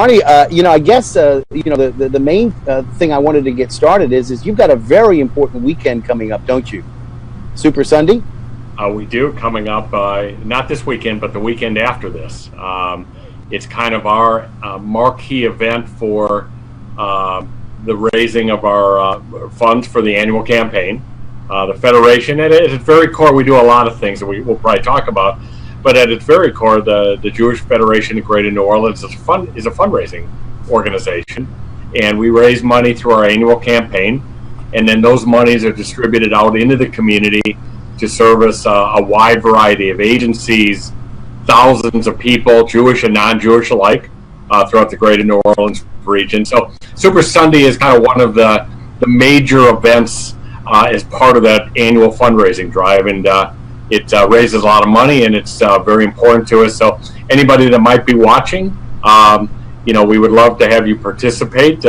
Arnie, I guess the main thing I wanted to get started is you've got a very important weekend coming up, don't you? Super Sunday? We do, coming up, not this weekend, but the weekend after this. It's kind of our marquee event for the raising of our funds for the annual campaign. The Federation, at its very core, we do a lot of things that we'll probably talk about, but at its very core, the Jewish Federation of Greater New Orleans is a fundraising organization, and we raise money through our annual campaign, and then those monies are distributed out into the community to service a wide variety of agencies, thousands of people, Jewish and non-Jewish alike, throughout the Greater New Orleans region. So Super Sunday is kind of one of the major events as part of that annual fundraising drive, and it raises a lot of money, and it's very important to us. So anybody that might be watching, we would love to have you participate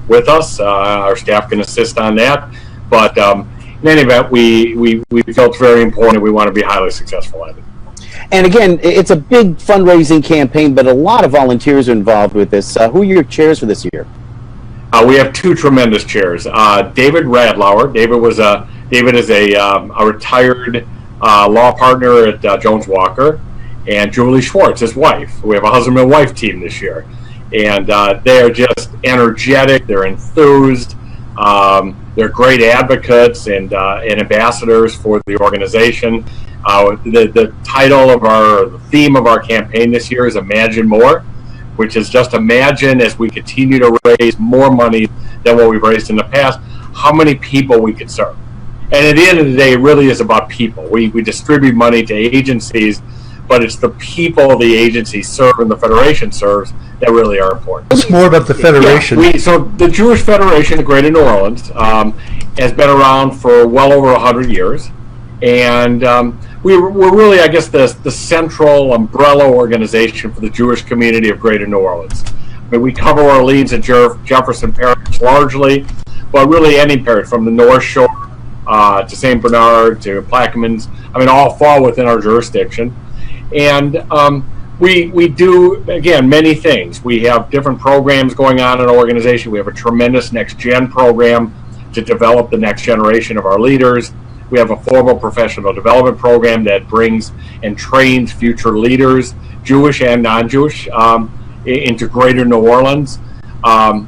with us. Our staff can assist on that, but in any event, we felt it's very important, and we want to be highly successful at it. And again, it's a big fundraising campaign, but a lot of volunteers are involved with this. Who are your chairs for this year? We have two tremendous chairs. David Radlauer. David is a retired law partner at Jones Walker, and Julie Schwartz, his wife. We have a husband and wife team this year, and they are just energetic. They're enthused. They're great advocates and ambassadors for the organization. The title of the theme of our campaign this year is Imagine More, which is just imagine, as we continue to raise more money than what we've raised in the past, how many people we could serve. And at the end of the day, it really is about people. We distribute money to agencies, but it's the people the agencies serve and the Federation serves that really are important. What's more about the Federation? Yeah, so the Jewish Federation of Greater New Orleans has been around for well over 100 years. And we're really, I guess, the central umbrella organization for the Jewish community of Greater New Orleans. I mean, we cover Orleans and Jefferson Parish largely, but really any parish from the North Shore to St. Bernard to Plaquemines, all fall within our jurisdiction. And we do, again, many things. We have different programs going on in our organization. We have a tremendous Next Gen program to develop the next generation of our leaders. We have a formal professional development program that brings and trains future leaders, Jewish and non-Jewish, into Greater New Orleans.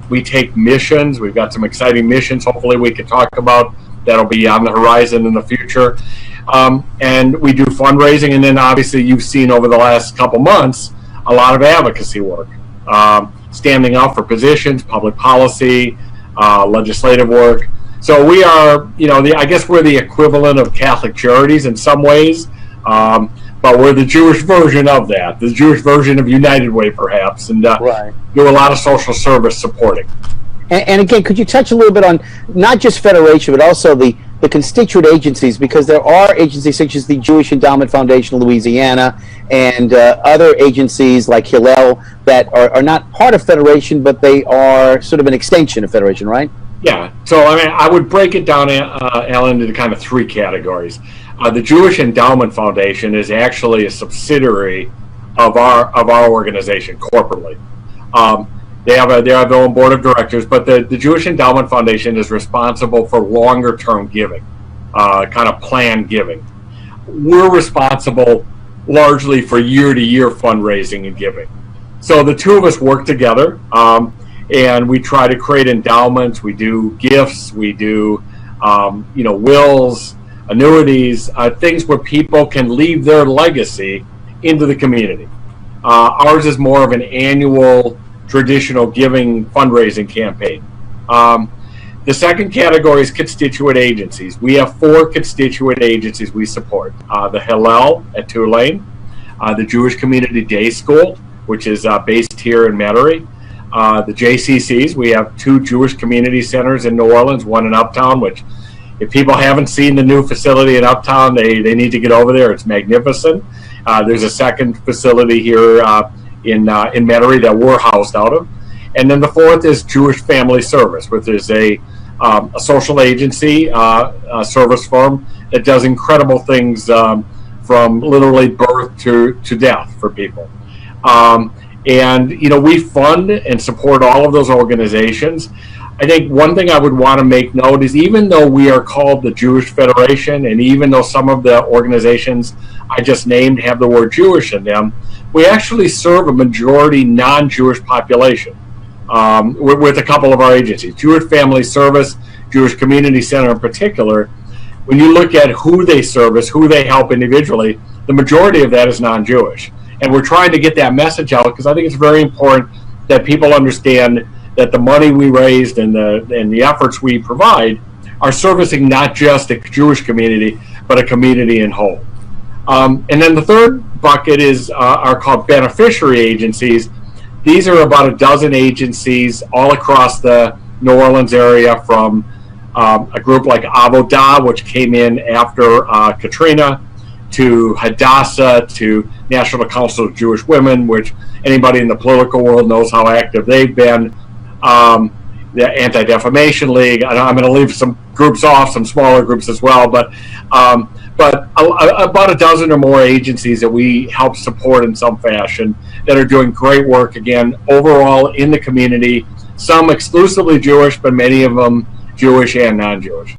We take missions. We've got some exciting missions, hopefully we can talk about, that'll be on the horizon in the future. And we do fundraising, and then obviously you've seen over the last couple months a lot of advocacy work, standing up for positions, public policy, legislative work. So we are, I guess we're the equivalent of Catholic Charities in some ways, but we're the Jewish version of that, the Jewish version of United Way, perhaps, and right. Do a lot of social service supporting. And again, could you touch a little bit on not just Federation, but also the constituent agencies, because there are agencies such as the Jewish Endowment Foundation of Louisiana and other agencies like Hillel that are not part of Federation, but they are sort of an extension of Federation, right? Yeah, so I would break it down, Alan, into kind of three categories. The Jewish Endowment Foundation is actually a subsidiary of our organization corporately. They have their own board of directors, but the Jewish Endowment Foundation is responsible for longer term giving, kind of planned giving. We're responsible largely for year to year fundraising and giving. So the two of us work together. And we try to create endowments. We do gifts. We do, wills, annuities, things where people can leave their legacy into the community. Ours is more of an annual traditional giving fundraising campaign. The second category is constituent agencies. We have 4 constituent agencies we support. The Hillel at Tulane, the Jewish Community Day School, which is based here in Metairie. The JCCs, we have 2 Jewish community centers in New Orleans, one in Uptown, which if people haven't seen the new facility in Uptown, they need to get over there. It's magnificent. There's a second facility here in Metairie that we're housed out of. And then the fourth is Jewish Family Service, which is a social agency, a service firm that does incredible things from literally birth to death for people. And, we fund and support all of those organizations. I think one thing I would want to make note is even though we are called the Jewish Federation, and even though some of the organizations I just named have the word Jewish in them, we actually serve a majority non-Jewish population with a couple of our agencies. Jewish Family Service, Jewish Community Center in particular, when you look at who they service, who they help individually, the majority of that is non-Jewish. And we're trying to get that message out because I think it's very important that people understand that the money we raised and the efforts we provide are servicing not just a Jewish community, but a community in whole. And then the third bucket are called beneficiary agencies. These are about a dozen agencies all across the New Orleans area, from a group like Avodah, which came in after Katrina, to Hadassah, to National Council of Jewish Women, which anybody in the political world knows how active they've been. The Anti-Defamation League. I'm going to leave some groups off, some smaller groups as well, but about a dozen or more agencies that we help support in some fashion that are doing great work, again, overall in the community, some exclusively Jewish, but many of them Jewish and non-Jewish.